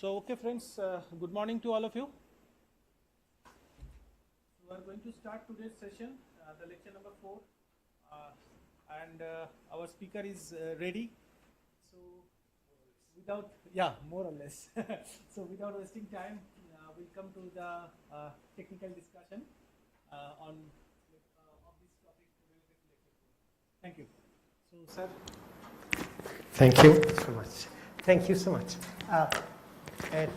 Okay friends, good morning to all of you. We are going to start today's session, the lecture number 4, and our speaker is ready. So without, more or less. So without wasting time, we'll come to the technical discussion on this topic related to lecture 4. Thank you. So sir. Thank you so much. Thank you so much.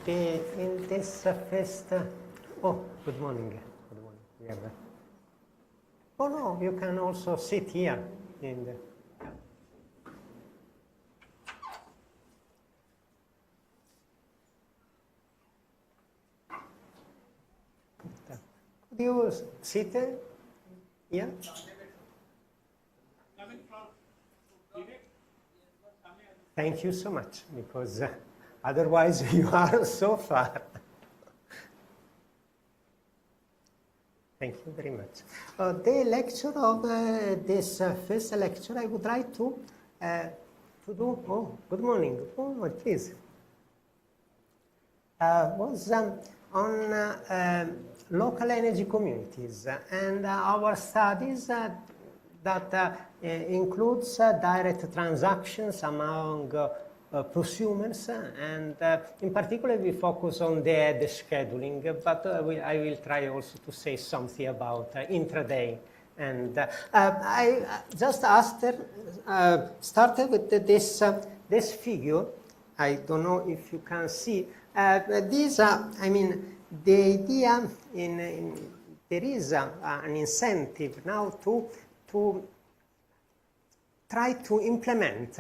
In this first, good morning. Good morning. We have no, you can also sit here. In the, could you sit here? Thank you so much, because otherwise you are so far. Thank you very much. The lecture of this first lecture, I would like to do. Oh, good morning. Oh, please. Was on local energy communities and our studies that includes direct transactions among prosumers, and in particular we focus on the scheduling, but I will try also to say something about intraday. And I just started with this figure. I don't know if you can see. These are, I mean, the idea there is an incentive now to try to implement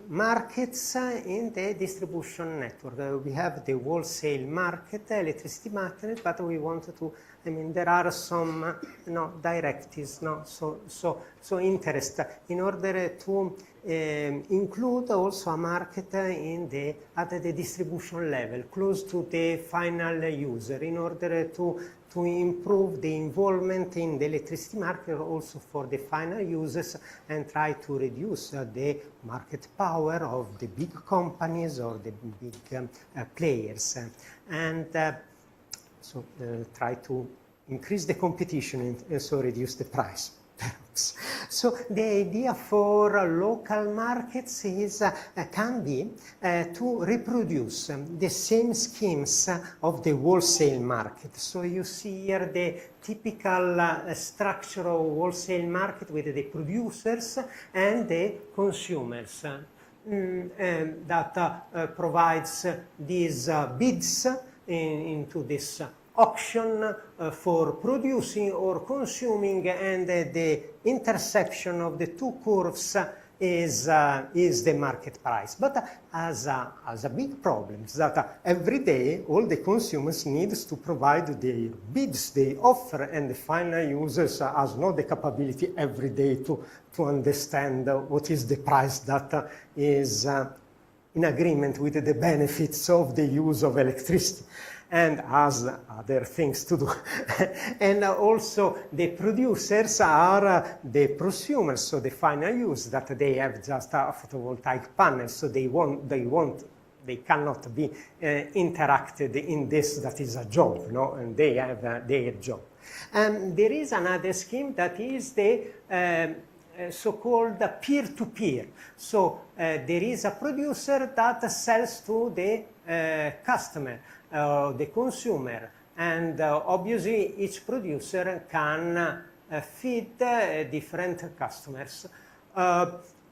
markets in the distribution network. We have the wholesale market, electricity market, but we want to, I mean, there are some directives, so interest in order to include also a market at the distribution level, close to the final user, in order to improve the involvement in the electricity market also for the final users, and try to reduce the market power of the big companies or the big players, and so try to increase the competition and so reduce the price. So the idea for local markets is can be to reproduce the same schemes of the wholesale market. So you see here the typical structure of wholesale market with the producers and the consumers that provides these bids into this auction for producing or consuming, and the intersection of the two curves is the market price. But as a big problem is that every day all the consumers needs to provide their bids they offer, and the final users has not the capability every day to understand what is the price that is in agreement with the benefits of the use of electricity, and has other things to do. And also the producers are the prosumers, so the final use, that they have just a photovoltaic panel, so they cannot be interacted in this, that is a job, no? And they have their job. And there is another scheme that is the so-called peer-to-peer. So there is a producer that sells to the customer, the consumer, and obviously each producer can feed different customers.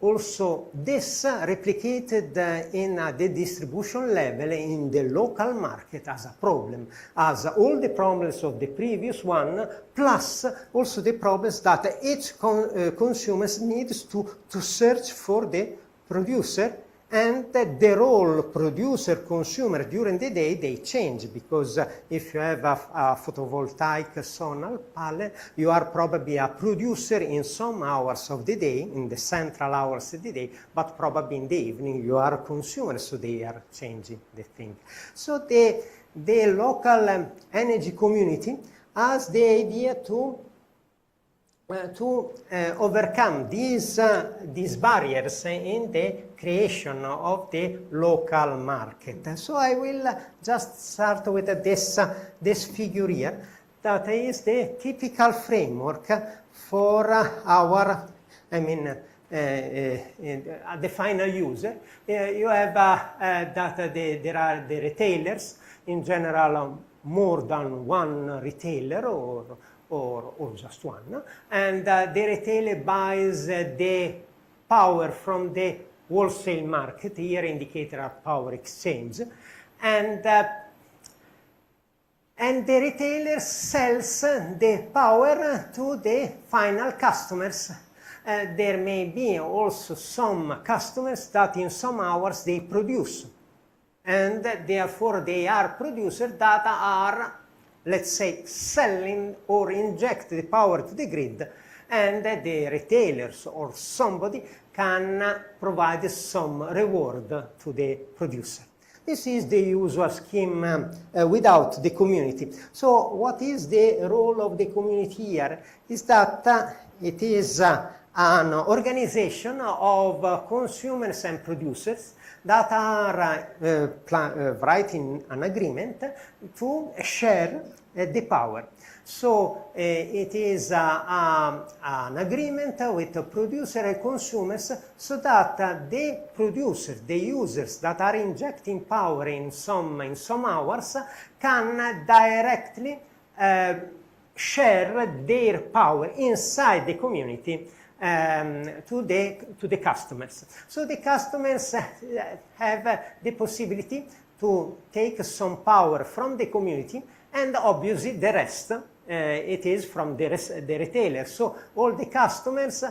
Also, this replicated in the distribution level in the local market as a problem, as all the problems of the previous one, plus also the problems that each consumer needs to search for the producer, and the role producer-consumer during the day, they change, because if you have a photovoltaic solar panel, you are probably a producer in some hours of the day, in the central hours of the day, but probably in the evening you are a consumer, so they are changing the thing. So the local energy community has the idea to to overcome these barriers in the creation of the local market. So I will just start with this figure here. That is the typical framework for our, the final user. You have that there are the retailers, in general more than one retailer or just one, and the retailer buys the power from the wholesale market, here indicated as power exchange, and the retailer sells the power to the final customers. There may be also some customers that in some hours they produce, and therefore they are producers that are, let's say, selling or inject the power to the grid, and the retailers or somebody can provide some reward to the producer. This is the usual scheme without the community. So what is the role of the community here? Is that it is an organization of consumers and producers that are writing an agreement to share the power. So it is an agreement with the producer and consumers, so that the producers, the users that are injecting power in some hours can directly share their power inside the community to the customers. So the customers have the possibility to take some power from the community, and obviously the rest it is from the retailer. So all the customers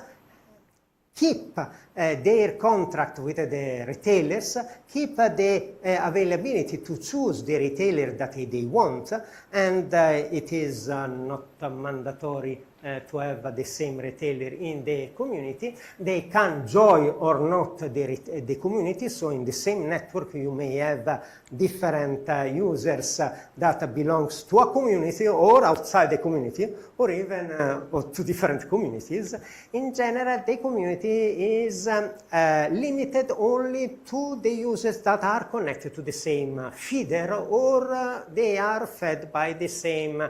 keep their contract with the retailers, keep the availability to choose the retailer that they want, and it is not mandatory to have the same retailer in the community. They can join or not the community, so in the same network you may have different users that belongs to a community or outside the community, or even or to different communities. In general, the community is limited only to the users that are connected to the same feeder, or they are fed by the same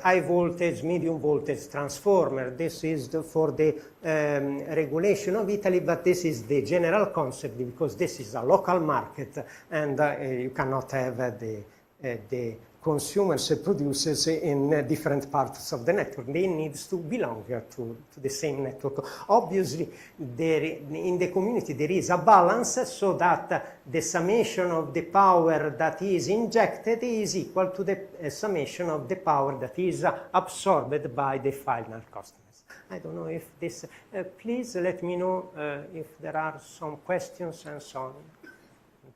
high voltage, medium voltage transformer. This is for the regulation of Italy, but this is the general concept, because this is a local market, and you cannot have the consumers and producers in different parts of the network. They need to belong to the same network. Obviously, in the community there is a balance, so that the summation of the power that is injected is equal to the summation of the power that is absorbed by the final customers. I don't know if this, please let me know if there are some questions and so on.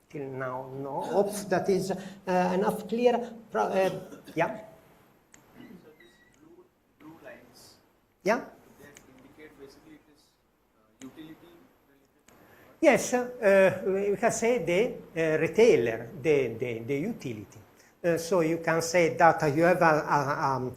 Till now, no. Hope that is enough clear. Yeah? So these blue lines, Yeah? that indicate basically it is utility related? Yes, we can say the retailer, the utility. So you can say that you have a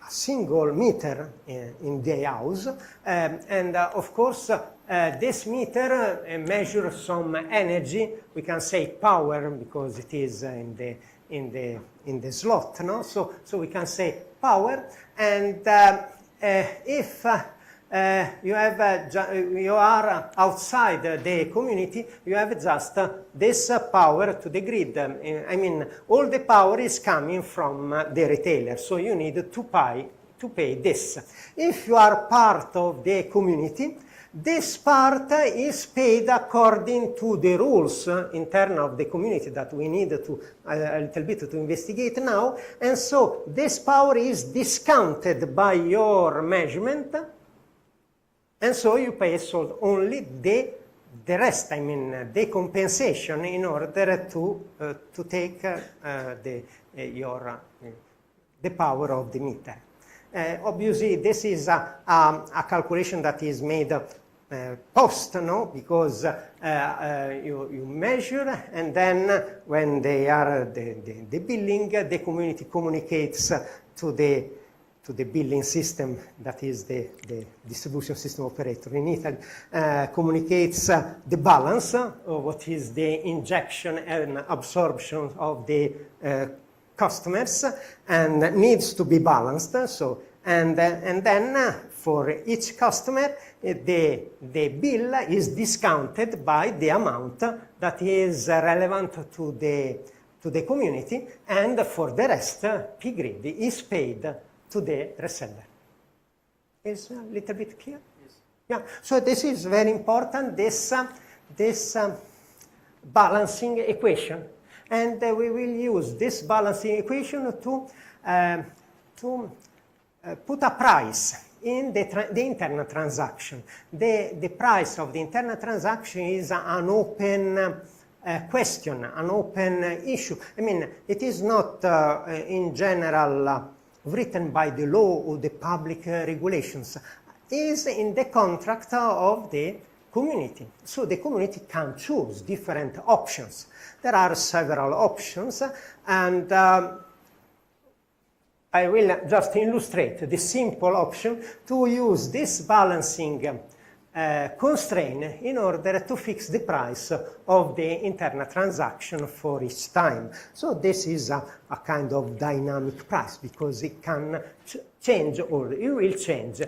single meter in the house, and of course this meter measures some energy. We can say power because it is in the slot, no? So we can say power, and if you are outside the community, you have just this power to the grid. I mean, all the power is coming from the retailer, so you need to pay this. If you are part of the community, this part is paid according to the rules internal of the community that we need to a little bit to investigate now, and so this power is discounted by your measurement. And so you pay only the rest, I mean, the compensation, in order to take the power of the meter. Obviously, this is a calculation that is made post, no? Because you measure, and then when they are the billing, the community communicates to the billing system, that is the distribution system operator in Italy, communicates the balance of what is the injection and absorption of the customers, and needs to be balanced. So, and then for each customer, the bill is discounted by the amount that is relevant to the community, and for the rest, P-grid is paid to the reseller. Is a little bit clear? Yes. Yeah. So this is very important, this balancing equation. And we will use this balancing equation to put a price in the internal transaction. The price of the internal transaction is an open question, an open issue. I mean, it is not in general written by the law or the public regulations. It is in the contract of the community. So the community can choose different options. There are several options, and I will just illustrate the simple option to use this balancing constraint in order to fix the price of the internal transaction for each time. So this is a kind of dynamic price, because it can change, or it will change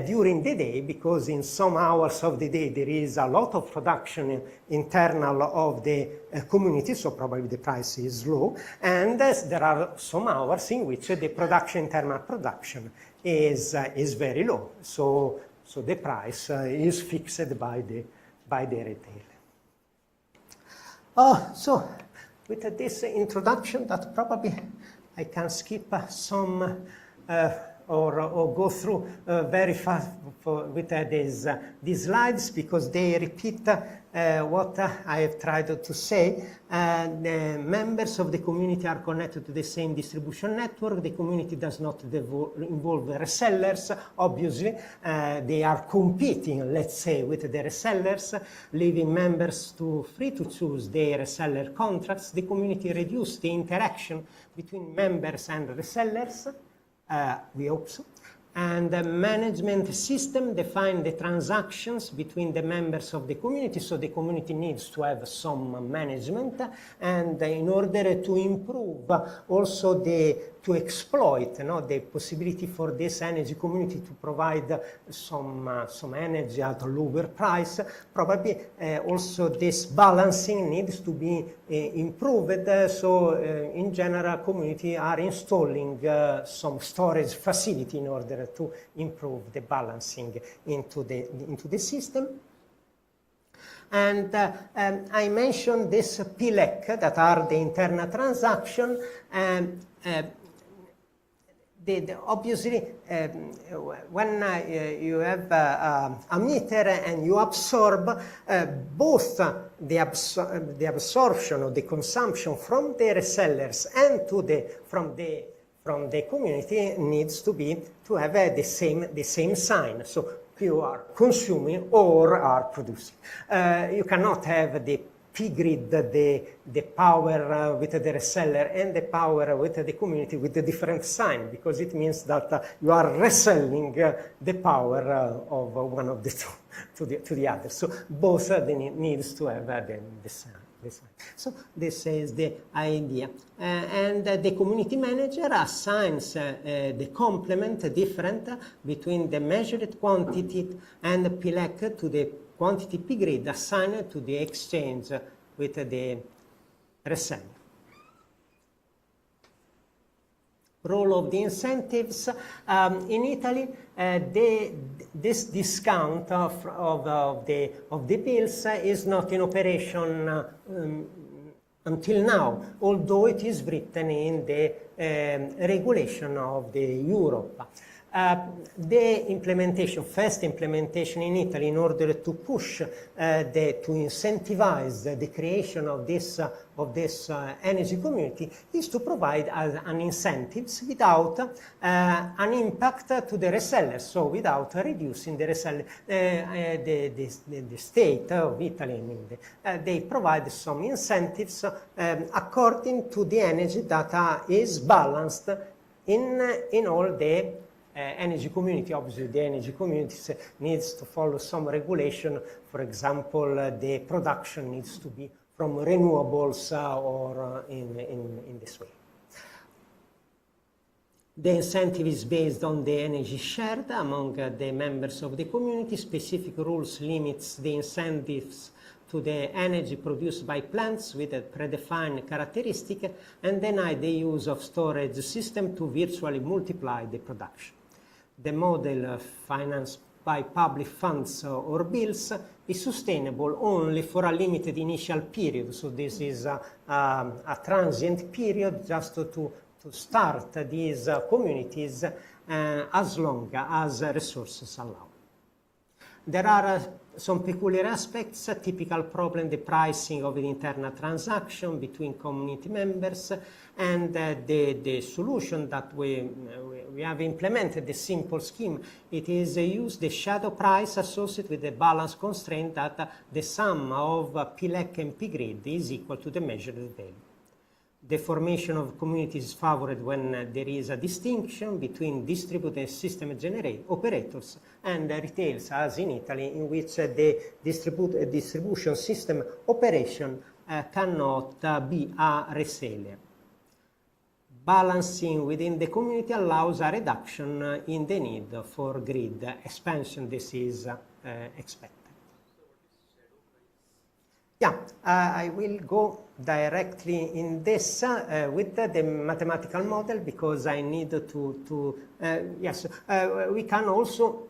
during the day, because in some hours of the day there is a lot of production internal of the community, so probably the price is low, and there are some hours in which the internal production is very low. So the price is fixed by the retailer. So with this introduction, that probably I can skip some or go through very fast with these slides, because they repeat what I have tried to say. The members of the community are connected to the same distribution network. The community does not involve resellers. Obviously, they are competing, let's say, with the resellers, leaving members free to choose their reseller contracts. The community reduces the interaction between members and resellers. We hope so. And the management system defines the transactions between the members of the community, so the community needs to have some management, and in order to improve also to exploit the possibility for this energy community to provide some energy at a lower price, probably also this balancing needs to be improved. So in general, community are installing some storage facility in order to improve the balancing into the system. And I mentioned this PLEC, that are the internal transaction. Obviously, when you have a meter and you absorb, both the absorption or the consumption from the resellers and from the community needs to have the same sign. So you are consuming or are producing. You cannot have the P-grid, the power with the reseller, and the power with the community with a different sign, because it means that you are reselling the power of one of the two to the other. So both needs to have the sign. So this is the idea. And the community manager assigns the complement different between the measured quantity and the PLEC to the quantity P-grid assigned to the exchange with the reseller. Role of the incentives. In Italy, this discount of the bills is not in operation until now, although it is written in the regulation of the Europe. The implementation, fast implementation in Italy, in order to push, to incentivize the creation of this energy community, is to provide an incentives without an impact to the resellers, so without reducing the reseller. The state of Italy, I mean, they provide some incentives according to the energy that is balanced in all the energy community, obviously the energy community needs to follow some regulation. For example, the production needs to be from renewables or in this way. The incentive is based on the energy shared among the members of the community. Specific rules limits the incentives to the energy produced by plants with a predefined characteristic and deny the use of storage system to virtually multiply the production. The model financed by public funds or bills is sustainable only for a limited initial period. So this is a transient period just to start these communities as long as resources allow. There are some peculiar aspects, a typical problem, the pricing of the internal transaction between community members, and the solution that we have implemented, the simple scheme. It is use the shadow price associated with the balance constraint that the sum of PLEC and PGrid is equal to the measured value. The formation of communities is favored when there is a distinction between distributed system operators and retails, as in Italy, in which the distribution system operation cannot be a reseller. Balancing within the community allows a reduction in the need for grid expansion. This is expected. Yeah, I will go directly in this with the mathematical model because I need yes, we can also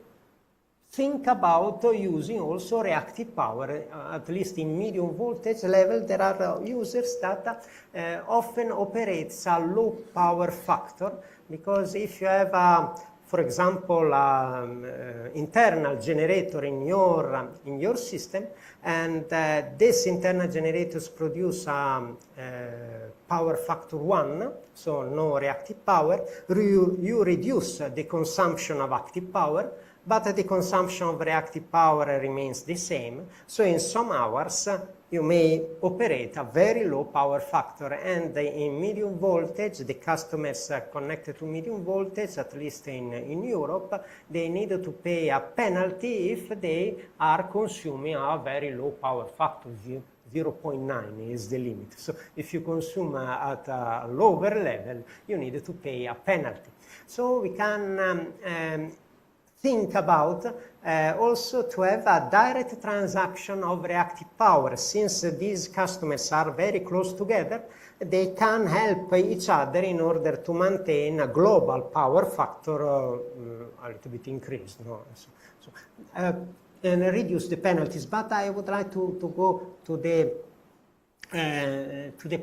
think about using also reactive power, at least in medium voltage level. There are users that often operates a low power factor, because if you have for example, internal generator in your system, and this internal generators produce power factor 1, so no reactive power, you reduce the consumption of active power, but the consumption of reactive power remains the same. So in some hours, you may operate a very low power factor, and in medium voltage, the customers connected to medium voltage, at least in Europe, they need to pay a penalty if they are consuming a very low power factor. 0.9 is the limit. So if you consume at a lower level, you need to pay a penalty. So we can think about also to have a direct transaction of reactive power. Since these customers are very close together, they can help each other in order to maintain a global power factor a little bit increased, and reduce the penalties. But I would like to go to the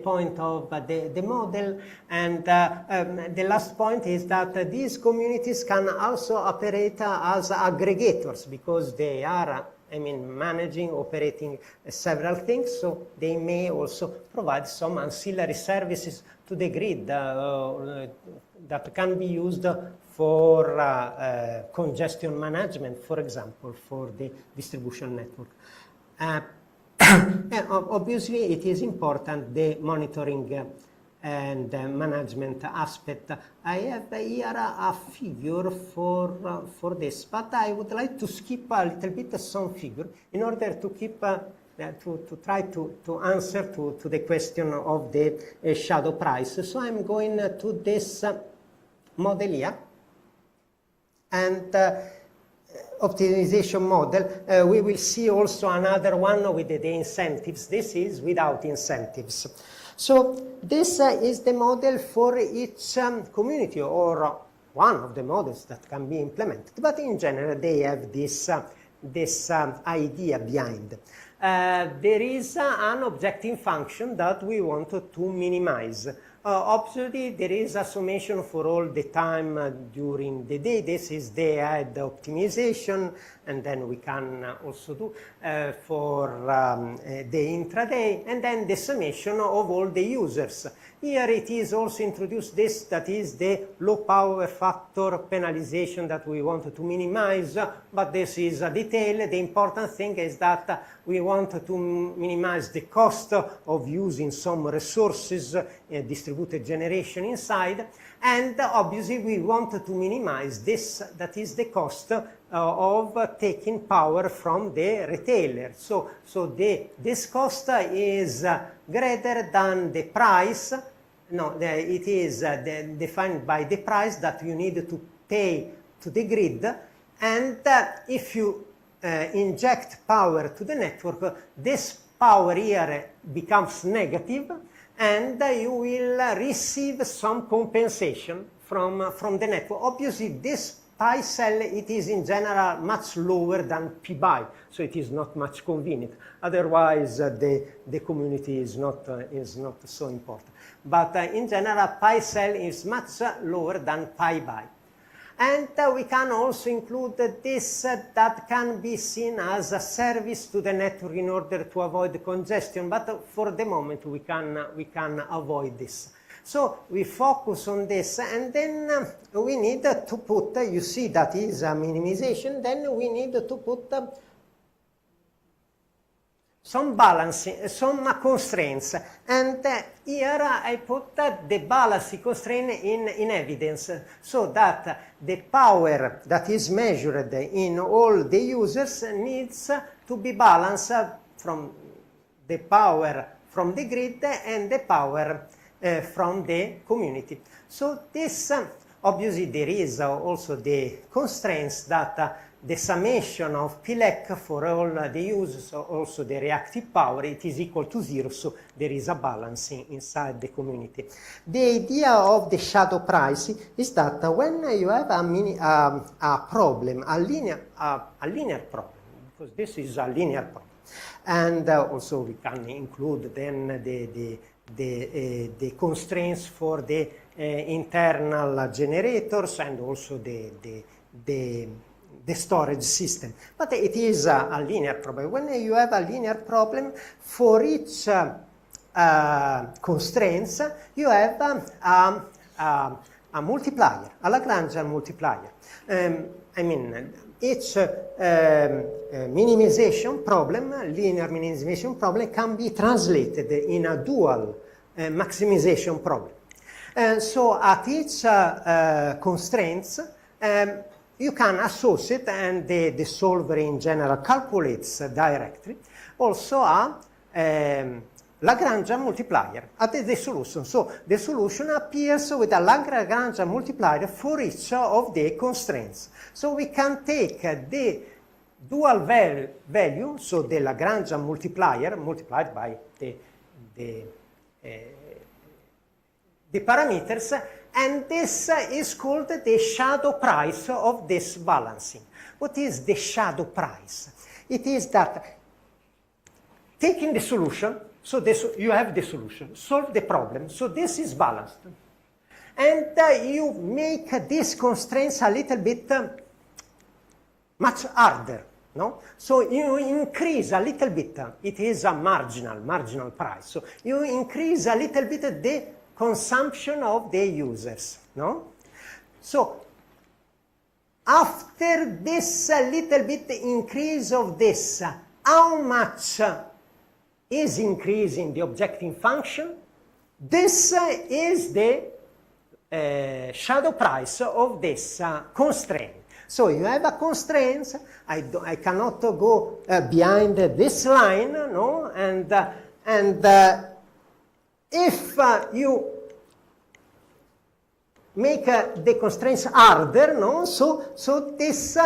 point of the model, and the last point is that these communities can also operate as aggregators, because they are managing, operating several things, so they may also provide some ancillary services to the grid that can be used for congestion management, for example, for the distribution network. And obviously, it is important, the monitoring and management aspect. I have here a figure for this, but I would like to skip a little bit some figure in order to keep to try to answer to the question of the shadow price. So I'm going to this model here, and optimization model. We will see also another one with the incentives. This is without incentives. So this is the model for each community, or one of the models that can be implemented. But in general, they have this idea behind. There is an objective function that we want to minimize. Obviously, there is a summation for all the time during the day. This is the head optimization, and then we can also do for the intraday, and then the summation of all the users. Here it is also introduced this, that is the low power factor penalization that we want to minimize, but this is a detail. The important thing is that we want to minimize the cost of using some resources, distributed generation inside, and obviously we want to minimize this, that is the cost of taking power from the retailer. So this cost is greater than the price. No, it is defined by the price that you need to pay to the grid, and if you inject power to the network, this power here becomes negative, and you will receive some compensation from the network. Obviously, this pi cell, it is in general much lower than P buy, so it is not much convenient. Otherwise, the community is not so important. But in general, pi cell is much lower than pi buy. And we can also include this that can be seen as a service to the network in order to avoid congestion, but for the moment we can avoid this. So we focus on this, and then we need to put, you see that is a minimization, then we need to put some balancing, some constraints. And here I put the balancing constraint in evidence, so that the power that is measured in all the users needs to be balanced from the power from the grid and the power from the community. So this, obviously there is also the constraints that the summation of PLEC for all the users, also the reactive power, it is equal to 0, so there is a balancing inside the community. The idea of the shadow price is that when you have a problem, a linear problem, because this is a linear problem, and also we can include then the constraints for the internal generators and also the storage system. But it is a linear problem. When you have a linear problem, for each constraints, you have a multiplier, a Lagrangian multiplier. I mean, each minimization problem, linear minimization problem, can be translated in a dual maximization problem. So at each constraints, you can associate, and the solver in general calculates directly, also a Lagrangian multiplier at the solution. So the solution appears with a Lagrangian multiplier for each of the constraints. So we can take the dual value, so the Lagrangian multiplier multiplied by the parameters, and this is called the shadow price of this balancing. What is the shadow price? It is that taking the solution, so you have the solution, solve the problem, so this is balanced. And you make these constraints a little bit much harder, no? So you increase a little bit, it is a marginal price. So you increase a little bit the consumption of the users, no? So after this little bit increase of this, how much is increasing the objective function? This is the shadow price of this constraint. So you have a constraint, I cannot go behind this line, no? And if you make the constraints harder, no? So this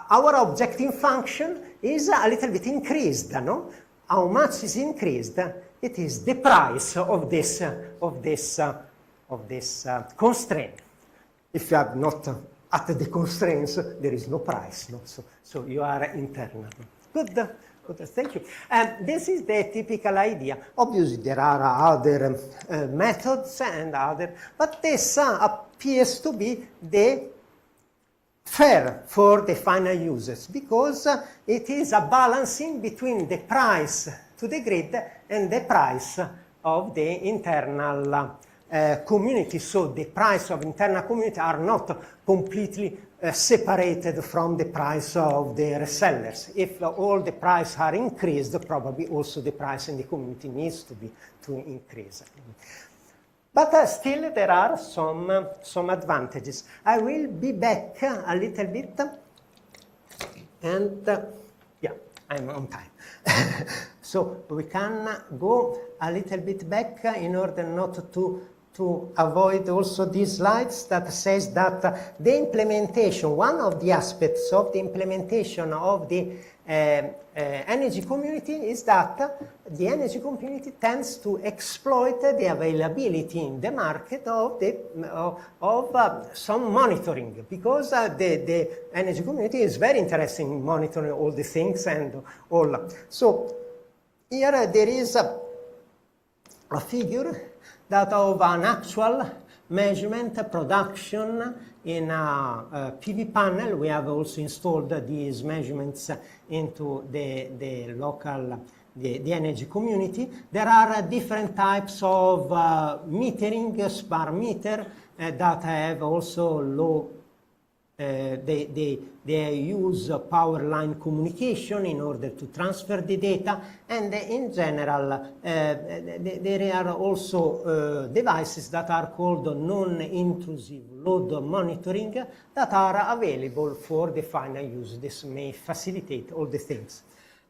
our objective function is a little bit increased, no? How much is increased? It is the price of this constraint. If you are not at the constraints, there is no price, no? So you are internal. Good. Thank you. This is the typical idea. Obviously, there are other methods and other, but this appears to be the fair for the final users, because it is a balancing between the price to to the grid, and the price of the internal community. So the price of internal community are not completely separated from the price of the resellers. If all the prices are increased, probably also the price in the community needs to increase. But still there are some advantages. I will be back a little bit, and yeah, I'm on time. So we can go a little bit back in order not to avoid also these slides that says that the implementation, one of the aspects of the implementation of the energy community is that the energy community tends to exploit the availability in the market of some monitoring, because the energy community is very interested in monitoring all the things and all. So here there is a figure that of an actual measurement production in a PV panel. We have also installed these measurements into the local, the energy community. There are different types of metering, smart meter, that have also low, they use power line communication in order to transfer the data, and in general there are also devices that are called non-intrusive load monitoring that are available for the final use. This may facilitate all the things.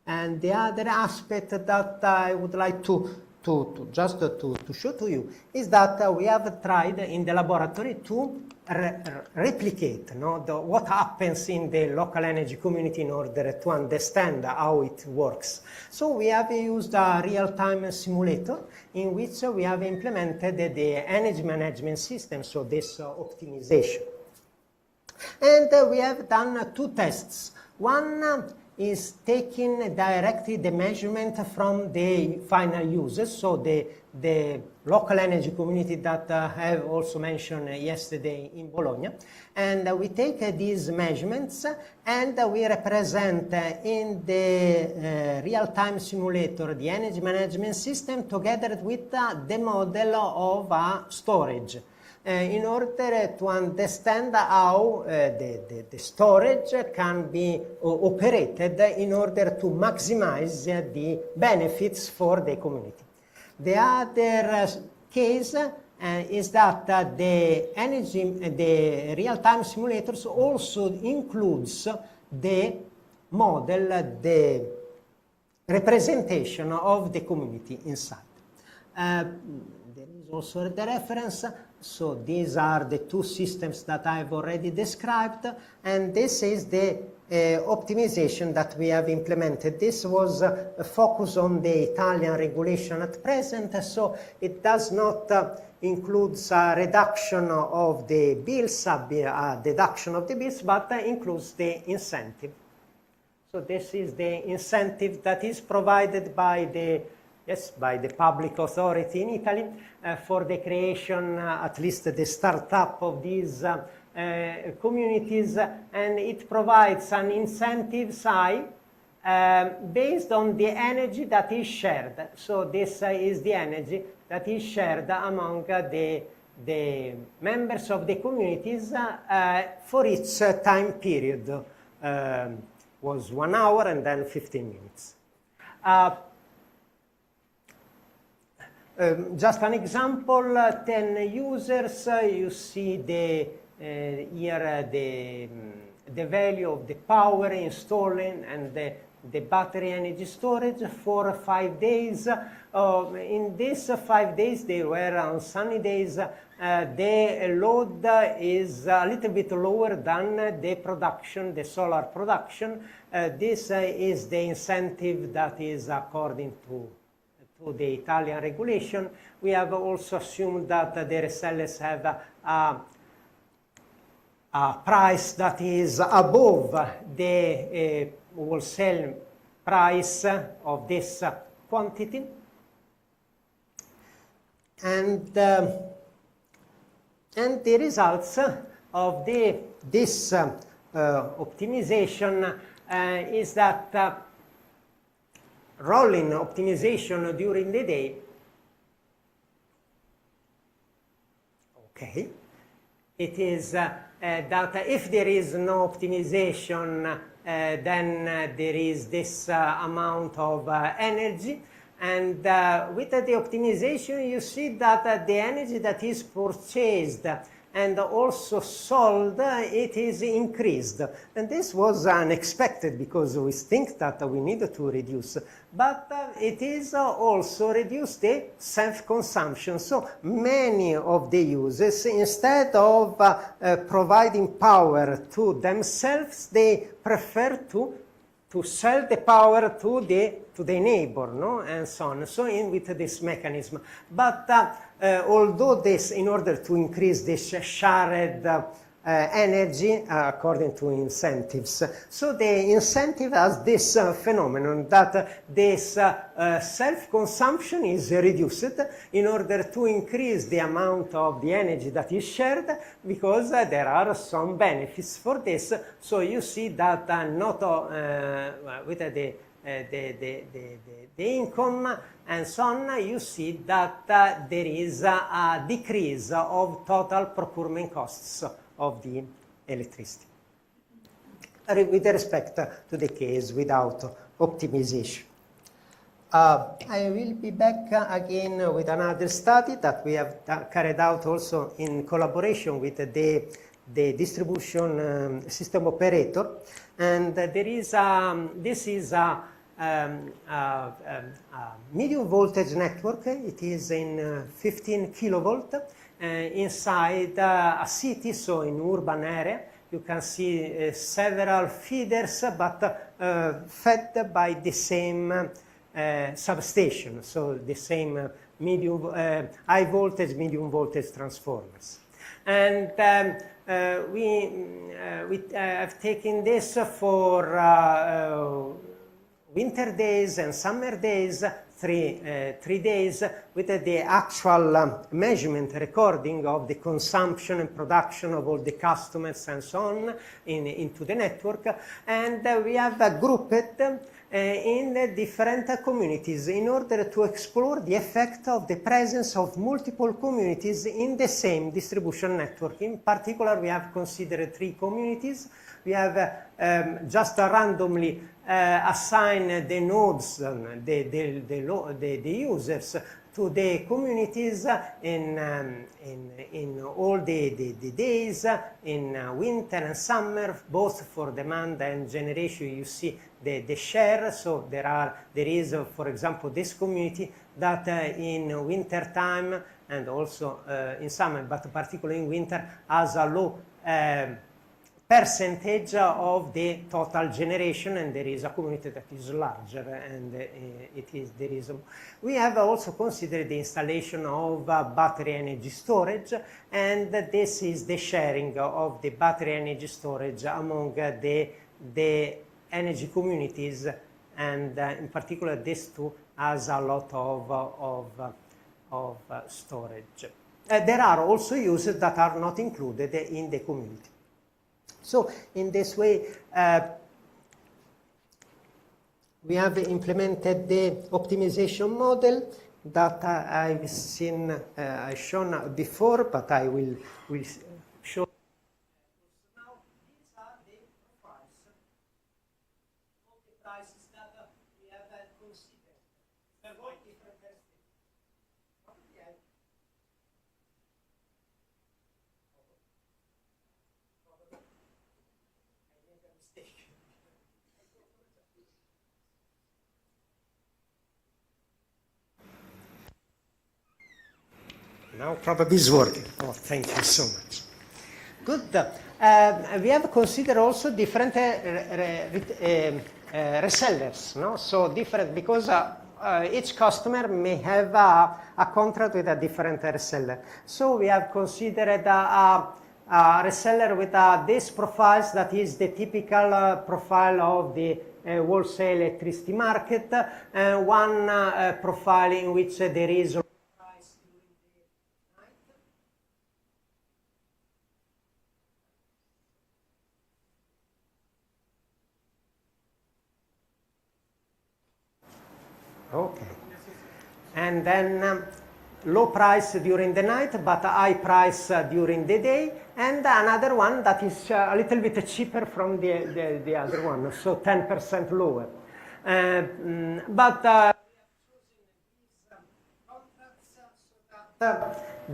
And the other aspect that I would like to show to you is that we have tried in the laboratory to replicate what happens in the local energy community in order to understand how it works. So we have used a real-time simulator in which we have implemented the energy management system, so this optimization. And we have done two tests. One is taking directly the measurement from the final users, so the local energy community that I have also mentioned yesterday in Bologna. And we take these measurements and we represent in the real-time simulator the energy management system together with the model of storage. In order to understand how the storage can be operated in order to maximize the benefits for the community. The other case is that the real-time simulators also includes the model, the representation of the community inside. There is also the reference. So these are the two systems that I've already described, and this is the optimization that we have implemented. This was a focus on the Italian regulation at present, so it does not include a reduction of the bills, a deduction of the bills, but includes the incentive. So this is the incentive that is provided by the public authority in Italy for the creation, at least the startup of these communities, and it provides an incentive side based on the energy that is shared. So this is the energy that is shared among the members of the communities for each time period. Was 1 hour and then 15 minutes. Just an example, 10 users, you see here the value of the power installing and the battery energy storage for 5 days. In these 5 days, they were on sunny days, the load is a little bit lower than the production, the solar production. This is the incentive that is according to the Italian regulation. We have also assumed that the resellers have a price that is above the wholesale price of this quantity. And the results of this optimization is that rolling optimization during the day. Okay. It is that if there is no optimization, then there is this amount of energy. And with the optimization, you see that the energy that is purchased and also sold, it is increased. And this was unexpected because we think that we need to reduce. But it is also reduce the self-consumption. So many of the users, instead of providing power to themselves, they prefer to sell the power to the neighbor, no? And so on. So with this mechanism. But although this, in order to increase this shared energy according to incentives. So the incentive has this phenomenon that this self-consumption is reduced in order to increase the amount of the energy that is shared, because there are some benefits for this. So you see that not with the income and so on, you see that there is a decrease of total procurement costs of the electricity with respect to the case without optimization. I will be back again with another study that we have carried out also in collaboration with the distribution system operator, and there is this is a medium voltage network. It is in 15 kilovolt inside a city, so in urban area. You can see several feeders, but fed by the same substation, so the same medium, high voltage, medium voltage transformers. And we have taken this for winter days and summer days, 3 days, with the actual measurement recording of the consumption and production of all the customers and so on into the network. And we have grouped in the different communities in order to explore the effect of the presence of multiple communities in the same distribution network. In particular, we have considered 3 communities. We have just randomly assigned the nodes, the users, to the communities in all the days, in winter and summer, both for demand and generation. You see the share. So there is, for example, this community that in winter time and also in summer, but particularly in winter, has a low percentage of the total generation, and there is a community that is larger, and there is. We have also considered the installation of battery energy storage, and this is the sharing of the battery energy storage among the energy communities, and in particular this too has a lot of storage. There are also uses that are not included in the community. So in this way, we have implemented the optimization model that I've shown before, but I will show. Now, these are the prices. All the prices that we have considered. There are different tests. Now probably it's working. Oh, thank you so much. Good. We have considered also different resellers, no? So different, because each customer may have a contract with a different reseller. So we have considered a reseller with this profiles, that is the typical profile of the wholesale electricity market, one profile in which there is price during the night. Okay. And then low price during the night, but high price during the day, and another one that is a little bit cheaper from the other one, so 10% lower. But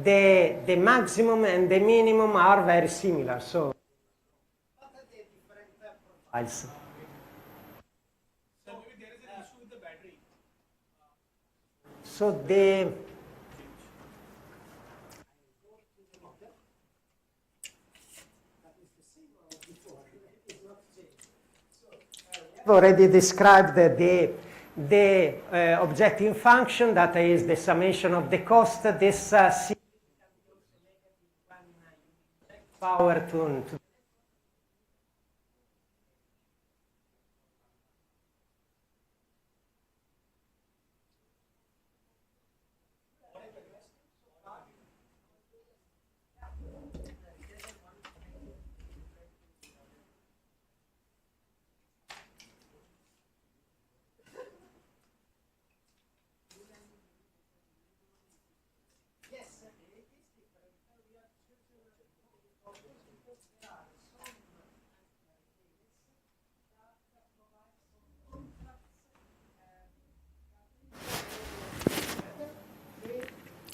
the maximum and the minimum are very similar, so what are the different profiles? So maybe there is an issue with the battery. So the already described the objective function that is the summation of the cost. This power to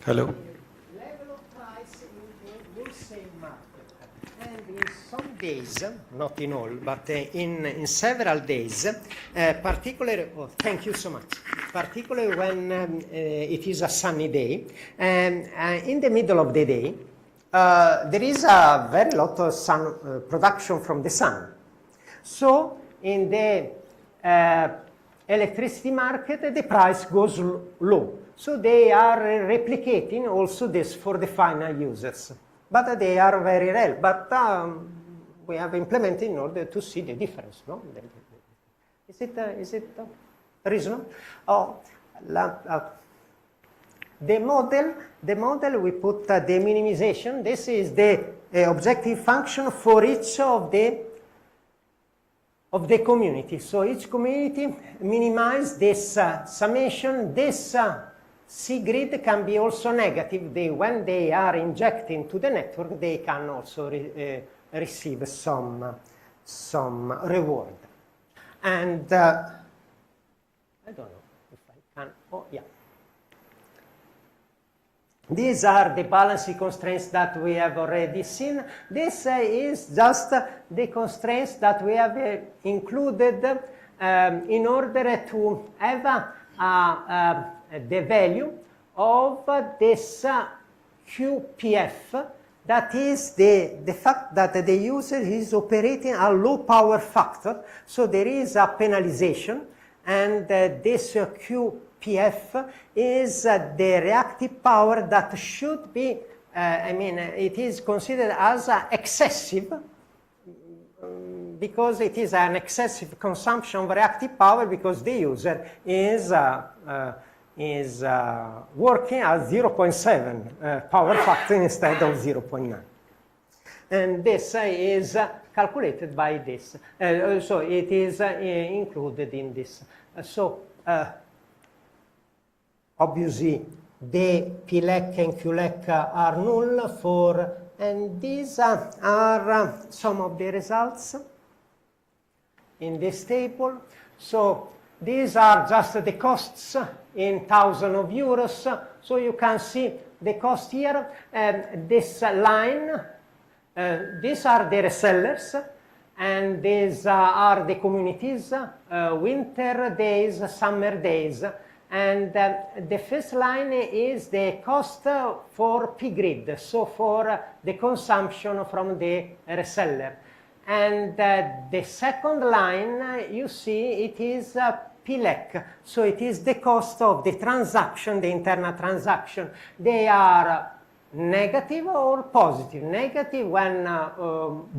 Hello. level of price in the wholesale market. And in some days, not in all, but in several days, particularly, oh, thank you so much, particularly when it is a sunny day, and in the middle of the day, there is a very lot of sun production from the sun. So in the electricity market, the price goes low. So they are replicating also this for the final users. But they are very rare. But we have implemented in order to see the difference. No? Is it reasonable? Oh, the model we put the minimization. This is the objective function for each of the community. So each community minimize this summation. This C grid can be also negative. When they are injecting to the network, they can also receive some reward. And I don't know if I can. Oh, yeah. These are the balancing constraints that we have already seen. This is just the constraints that we have included in order to have the value of this QPF, that is the fact that the user is operating a low power factor, so there is a penalization, and this QPF is the reactive power that should be, it is considered as excessive, because it is an excessive consumption of reactive power, because the user is working at 0.7 power factor instead of 0.9. And this is calculated by this. So it is included in this. Obviously, the PLEC and QLEC are null for, and these are some of the results in this table. So these are just the costs in thousands of euros. So you can see the cost here. This line, these are the resellers, and these are the communities, winter days, summer days. And the first line is the cost for P-grid, so for the consumption from the reseller. And the second line, you see, it is PLEC, so it is the cost of the transaction, the internal transaction. They are negative or positive. Negative when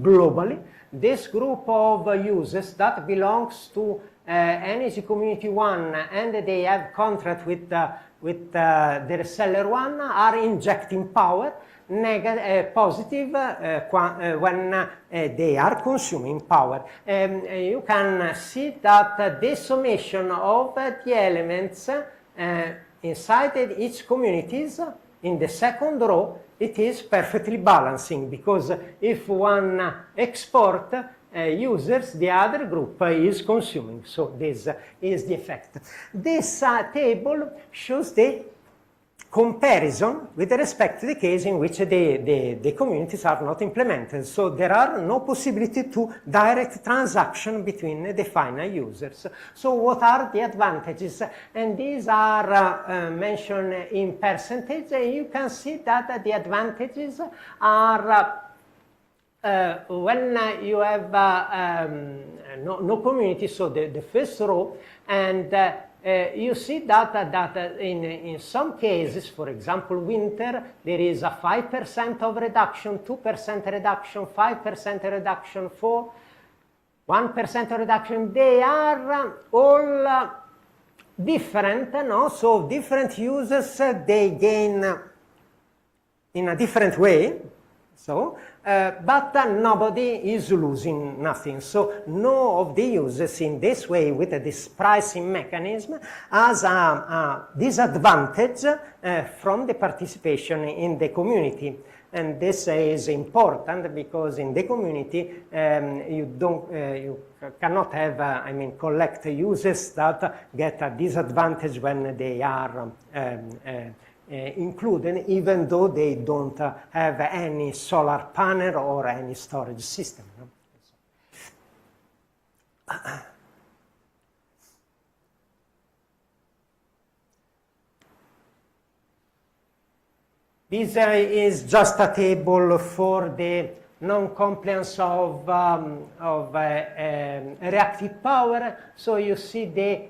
globally, this group of users that belongs to Energy Community 1 and they have contract with the reseller 1 are injecting power. Positive when they are consuming power. You can see that the summation of the elements inside each communities, in the second row, it is perfectly balancing, because if one export users, the other group is consuming. So this is the effect. This table shows the comparison with respect to the case in which the communities are not implemented. So there are no possibility to direct transaction between the final users. So what are the advantages? And these are mentioned in percentage. And you can see that the advantages are when you have no community, so the first row, and you see that in some cases, for example, winter, there is a 5% of reduction, 2% reduction, 5% reduction, 1% reduction. They are all different, no? So different users, they gain in a different way. So, but nobody is losing nothing. So no of the users in this way with this pricing mechanism has a disadvantage from the participation in the community. And this is important because in the community you cannot have, collect users that get a disadvantage when they are included, even though they don't have any solar panel or any storage system. No? This is just a table for the non-compliance of reactive power. So you see the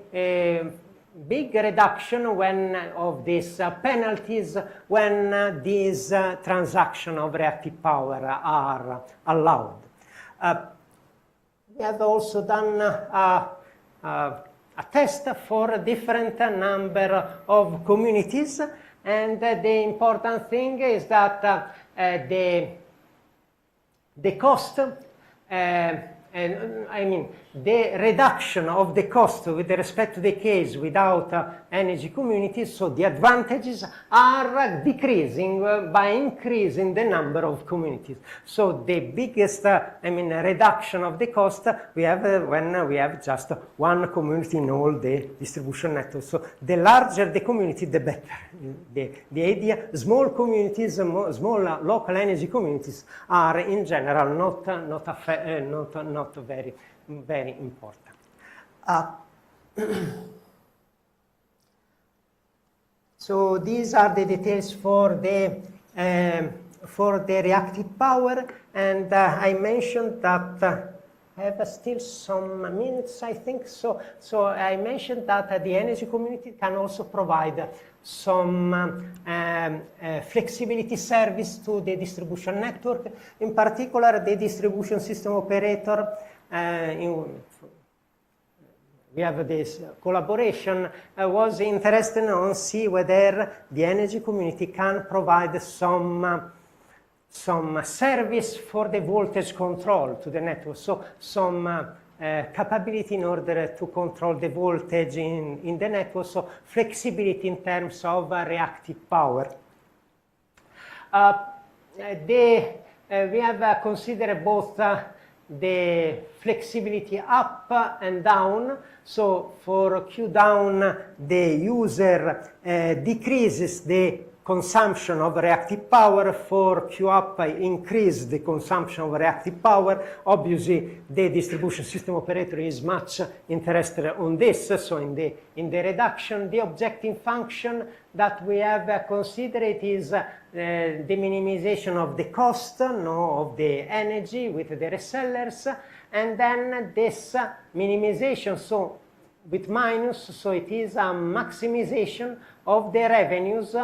big reduction when of these penalties when these transactions of reactive power are allowed. We have also done a test for a different number of communities, and the important thing is that the cost the reduction of the cost with respect to the case without energy communities, so the advantages are decreasing by increasing the number of communities. So the biggest reduction of the cost we have when we have just one community in all the distribution networks. So the larger the community, the better. The idea, small communities, small local energy communities are in general not very important. So these are the details for the reactive power, and I mentioned that I have still some minutes, I think. So I mentioned that the energy community can also provide some flexibility service to the distribution network. In particular, the distribution system operator, we have this collaboration, was interested in see whether the energy community can provide some service for the voltage control to the network. So some capability in order to control the voltage in the network, so flexibility in terms of reactive power. We have considered both the flexibility up and down. So for Q down, the user decreases the consumption of reactive power. For Q up, increase the consumption of reactive power. Obviously, the distribution system operator is much interested on this, so in the reduction. The objective function that we have considered is the minimization of the cost of the energy with the resellers, and then this minimization, so with minus, so it is a maximization of the revenues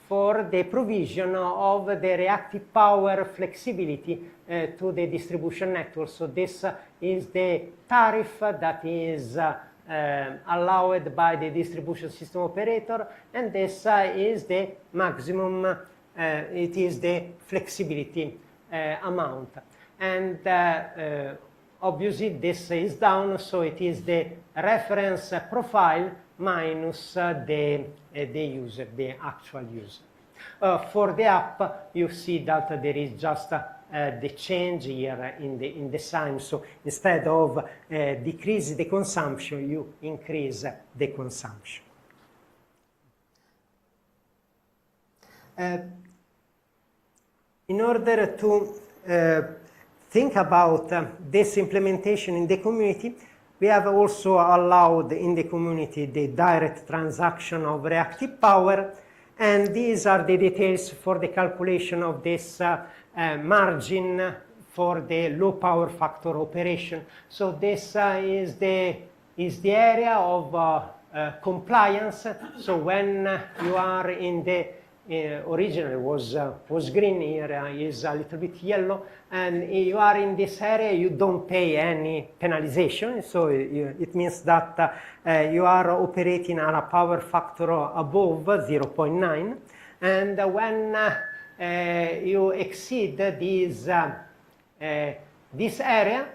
for the provision of the reactive power flexibility to the distribution network. So this is the tariff that is allowed by the distribution system operator, and this is the maximum, it is the flexibility amount. And obviously this is down, so it is the reference profile minus the user, the actual user. For the app, you see that there is just the change here in the sign. So instead of decrease the consumption, you increase the consumption. In order to think about this implementation in the community, we have also allowed in the community the direct transaction of reactive power, and these are the details for the calculation of this margin for the low power factor operation. So this is the area of compliance. So when you are in the originally was green, here is a little bit yellow, and you are in this area, you don't pay any penalization, so it means that you are operating at a power factor above 0.9, and when you exceed this area,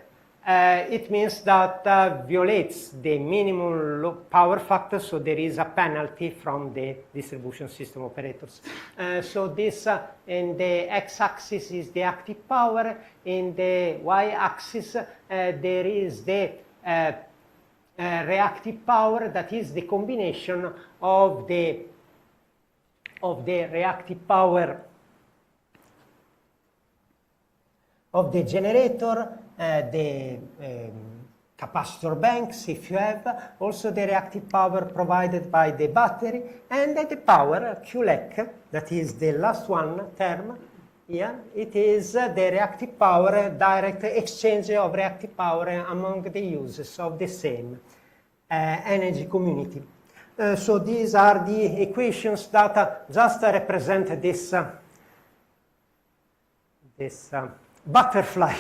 it means that violates the minimum low power factor, so there is a penalty from the distribution system operators. So this in the x-axis is the active power, in the y-axis there is the reactive power, that is the combination of the reactive power of the generator, the capacitor banks, if you have, also the reactive power provided by the battery, and the power, QLEC, that is the last one term here. It is the reactive power, direct exchange of reactive power among the users of the same energy community. So these are the equations that just represent this butterfly,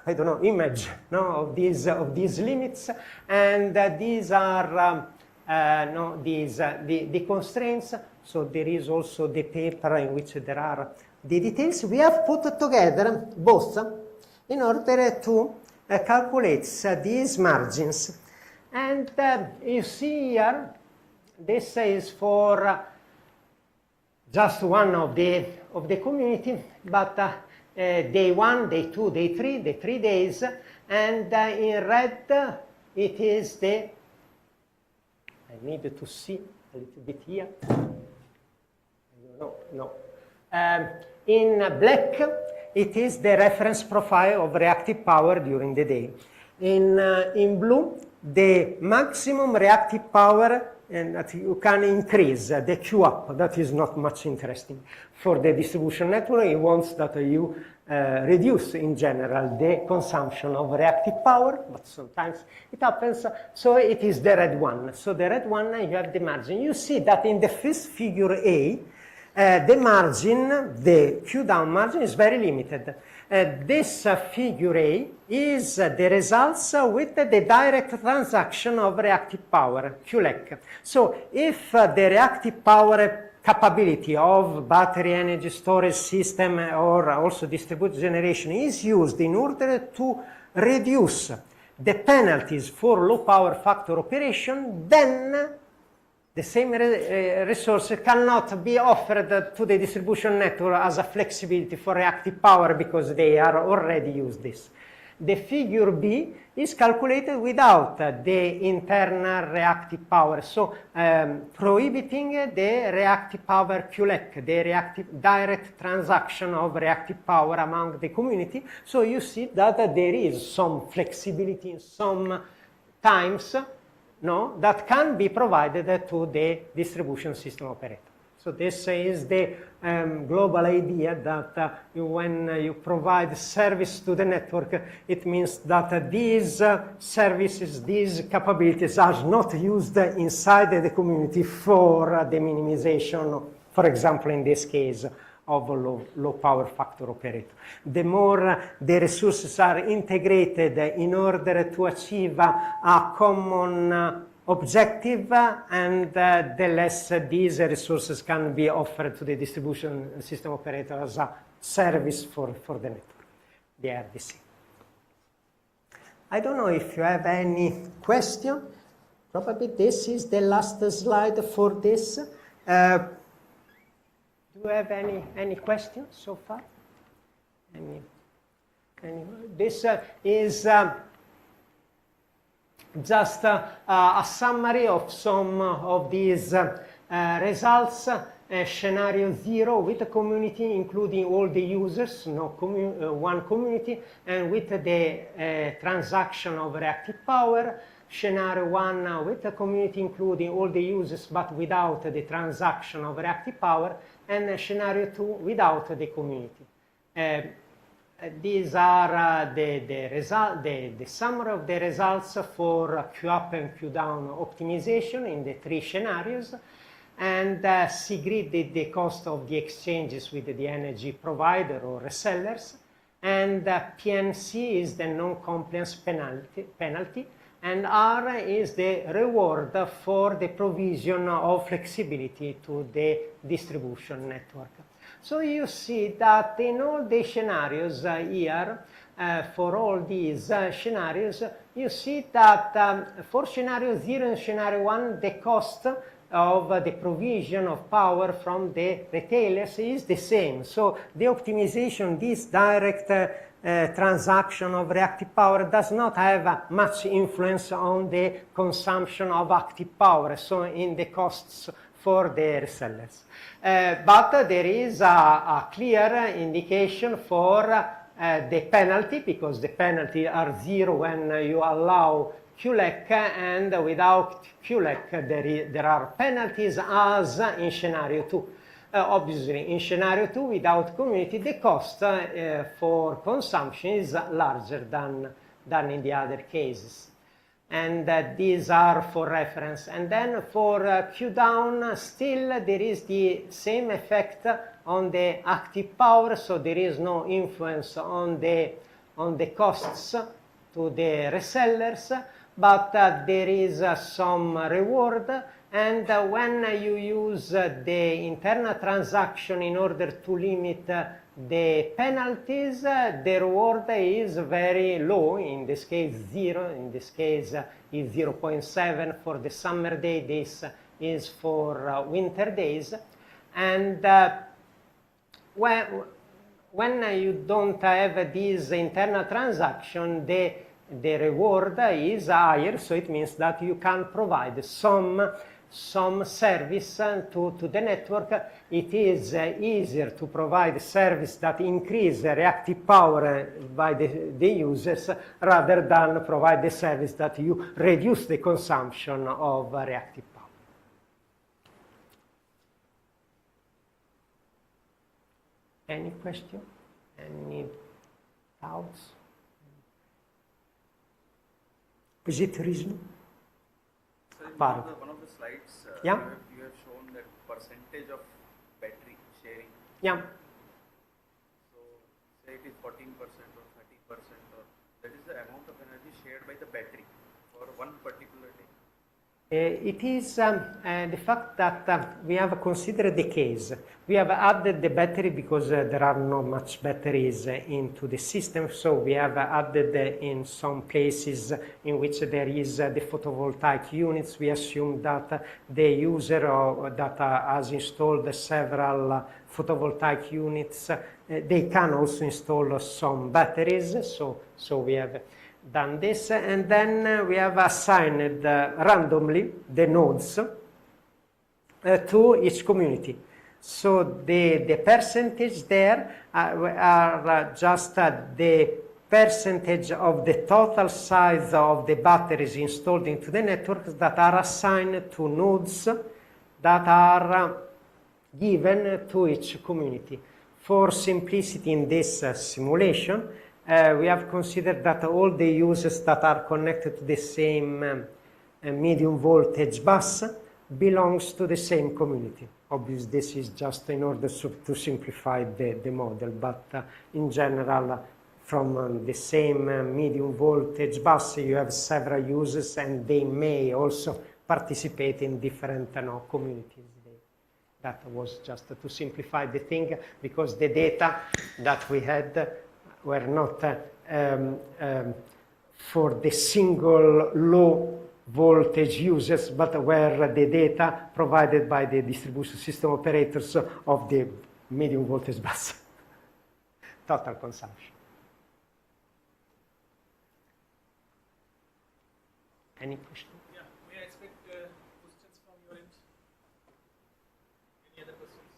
I don't know, image, no, of these limits, and these are the constraints. So there is also the paper in which there are the details. We have put together both in order to calculate these margins, and you see here this is for just one of the community, but day 1, day 2, day 3, the 3 days, and in red it is the, I need to see a little bit here, no. In black it is the reference profile of reactive power during the day. In blue, the maximum reactive power, and that you can increase the Q up. That is not much interesting. For the distribution network, it wants that you reduce in general the consumption of reactive power, but sometimes it happens. So it is the red one. So the red one, you have the margin. You see that in the first figure A, the margin, the Q down margin is very limited. This figure A is the results with the direct transaction of reactive power, QLEC. So if the reactive power capability of battery energy storage system or also distributed generation is used in order to reduce the penalties for low power factor operation, then the same resource cannot be offered to the distribution network as a flexibility for reactive power because they are already used this. The figure B is calculated without the internal reactive power, so prohibiting the reactive power QLEC, the reactive direct transaction of reactive power among the community. So you see that there is some flexibility in some times, no, that can be provided to the distribution system operator. So this is the global idea that when you provide service to the network, it means that these services, these capabilities are not used inside the community for the minimization, for example, in this case, of a low power factor operator. The more the resources are integrated in order to achieve a common objective, and the less these resources can be offered to the distribution system operator as a service for the network, the RDC. I don't know if you have any question. Probably this is the last slide for this. Do you have any questions so far? This is just a summary of some of these results. Scenario 0 with a community, including all the users, one community, and with the transaction of reactive power. Scenario 1 with a community, including all the users, but without the transaction of reactive power. And scenario 2 without the community. These are the summary of the results for Q up and Q down optimization in the 3 scenarios. And C-grid did the cost of the exchanges with the energy provider or resellers. And PNC is the non-compliance penalty. And R is the reward for the provision of flexibility to the distribution network. So you see that in all the scenarios here, for all these scenarios, you see that for scenario 0 and scenario 1, the cost of the provision of power from the retailers is the same. So the optimization, this direct transaction of reactive power does not have much influence on the consumption of active power, so in the costs for the resellers. But there is a clear indication for the penalty, because the penalty are 0 when you allow QLEC, and without QLEC there are penalties as in scenario 2. Obviously, in scenario 2, without community, the cost for consumption is larger than in the other cases. And these are for reference. And then for Q down, still there is the same effect on the active power, so there is no influence on the costs to the resellers, but there is some reward. And when you use the internal transaction in order to limit the penalties, the reward is very low, in this case 0, in this case is 0.7 for the summer day, this is for winter days. And when you don't have this internal transaction, the reward is higher, so it means that you can provide some service to the network. It is easier to provide service that increase reactive power by the users rather than provide the service that you reduce the consumption of reactive power. Any question? Any doubts? Is it reasonable? One of the slides, yeah, you have shown that percentage of battery sharing. Yeah. So, say it is 14% or 30%, or that is the amount of energy shared by the battery for one particular day. It is the fact that we have considered the case. We have added the battery because there are not much batteries into the system, so we have added in some places in which there is the photovoltaic units. We assume that the user that has installed several photovoltaic units, they can also install some batteries, so we have done this, and then we have assigned randomly the nodes to each community. So the percentage there are just the percentage of the total size of the batteries installed into the network that are assigned to nodes that are given to each community. For simplicity in this simulation, we have considered that all the users that are connected to the same medium voltage bus belongs to the same community. Obviously, this is just in order to simplify the model, but in general, from the same medium voltage bus, you have several users, and they may also participate in different communities. That was just to simplify the thing, because the data that we had were not for the single low voltage users, but where the data provided by the distribution system operators of the medium voltage bus. Total consumption. Any question? Yeah, may I expect questions from your end? Any other questions?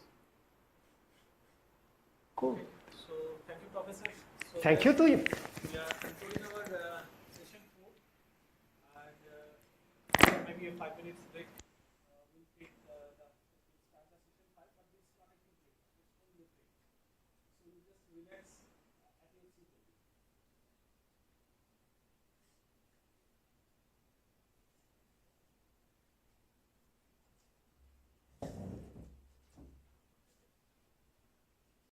Cool. Okay. So, thank you, Professor. So Thank you to you. we are concluding our session 4, and maybe a 5 minutes break. We'll take we'll start the session 5, but this is not a quick break. It's only a break. So we just relax.